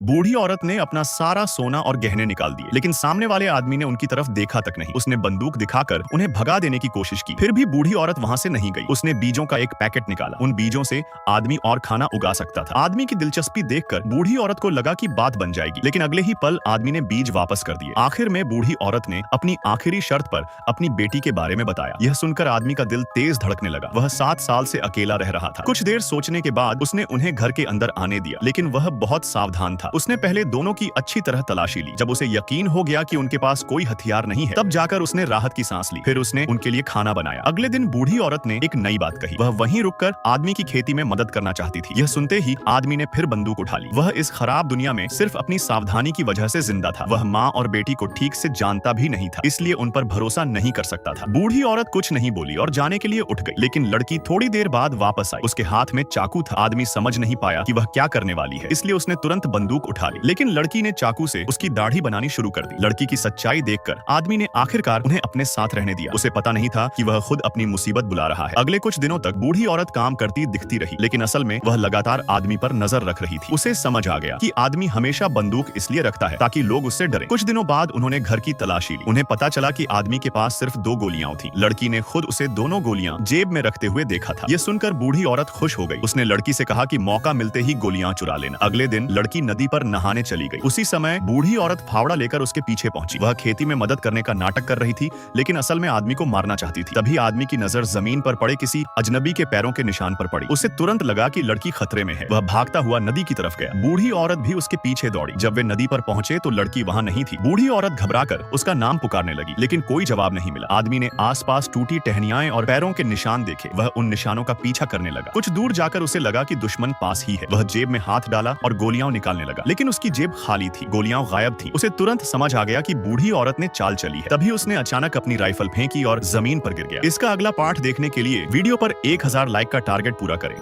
बूढ़ी औरत ने अपना सारा सोना और गहने निकाल दिए, लेकिन सामने वाले आदमी ने उनकी तरफ देखा तक नहीं। उसने बंदूक दिखाकर उन्हें भगा देने की कोशिश की, फिर भी बूढ़ी औरत वहां से नहीं गई। उसने बीजों का एक पैकेट निकाला। उन बीजों से आदमी और खाना उगा सकता था। आदमी की दिलचस्पी देखकर बूढ़ी औरत को लगा कि बात बन जाएगी, लेकिन अगले ही पल आदमी ने बीज वापस कर दिए। आखिर में बूढ़ी औरत ने अपनी आखिरी शर्त पर अपनी बेटी के बारे में बताया। यह सुनकर आदमी का दिल तेज धड़कने लगा। वह 7 साल से अकेला रह रहा था। कुछ देर सोचने के बाद उसने उन्हें घर के अंदर आने दिया, लेकिन वह बहुत सावधान था। उसने पहले दोनों की अच्छी तरह तलाशी ली। जब उसे यकीन हो गया कि उनके पास कोई हथियार नहीं है, तब जाकर उसने राहत की सांस ली। फिर उसने उनके लिए खाना बनाया। अगले दिन बूढ़ी औरत ने एक नई बात कही। वह वहीं रुककर आदमी की खेती में मदद करना चाहती थी। यह सुनते ही आदमी ने फिर बंदूक उठा ली। वह इस खराब दुनिया में सिर्फ अपनी सावधानी की वजह से जिंदा था। वह माँ और बेटी को ठीक से जानता भी नहीं था, इसलिए उन पर भरोसा नहीं कर सकता था। बूढ़ी औरत कुछ नहीं बोली और जाने के लिए उठ गई, लेकिन लड़की थोड़ी देर बाद वापस आई। उसके हाथ में चाकू था। आदमी समझ नहीं पाया कि वह क्या करने वाली है, इसलिए उसने तुरंत बंदूक उठा ली, लेकिन लड़की ने चाकू से उसकी दाढ़ी बनानी शुरू कर दी। लड़की की सच्चाई देखकर आदमी ने आखिरकार उन्हें अपने साथ रहने दिया। उसे पता नहीं था कि वह खुद अपनी मुसीबत बुला रहा है। अगले कुछ दिनों तक बूढ़ी औरत काम करती दिखती रही, लेकिन असल में वह लगातार आदमी पर नजर रख रही थी। उसे समझ आ गया कि आदमी हमेशा बंदूक इसलिए रखता है ताकि लोग उससे डरें। कुछ दिनों बाद उन्होंने घर की तलाशी ली। उन्हें पता चला कि आदमी के पास सिर्फ 2 गोलियां थीं। लड़की ने खुद उसे दोनों गोलियां जेब में रखते हुए देखा था। यह सुनकर बूढ़ी औरत खुश हो गई। उसने लड़की से कहा कि मौका मिलते ही गोलियां चुरा लेना। अगले दिन लड़की नदी पर नहाने चली गई। उसी समय बूढ़ी औरत फावड़ा लेकर उसके पीछे पहुंची। वह खेती में मदद करने का नाटक कर रही थी, लेकिन असल में आदमी को मारना चाहती थी। तभी आदमी की नजर जमीन पर पड़े किसी अजनबी के पैरों के निशान पर पड़ी। उसे तुरंत लगा कि लड़की खतरे में है। वह भागता हुआ नदी की तरफ गया। बूढ़ी औरत भी उसके पीछे दौड़ी। जब वे नदी पर पहुंचे तो लड़की वहां नहीं थी। बूढ़ी औरत घबराकर उसका नाम पुकारने लगी, लेकिन कोई जवाब नहीं मिला। आदमी ने आसपास टूटी टहनियाएं और पैरों के निशान देखे। वह उन निशानों का पीछा करने लगा। कुछ दूर जाकर उसे लगा कि दुश्मन पास ही है। वह जेब में हाथ डाला और गोलियां निकालने लगा, लेकिन उसकी जेब खाली थी। गोलियां गायब थी। उसे तुरंत समझ आ गया कि बूढ़ी औरत ने चाल चली है। तभी उसने अचानक अपनी राइफल फेंकी और जमीन पर गिर गया। इसका अगला पार्ट देखने के लिए वीडियो पर 1000 लाइक का टारगेट पूरा करें।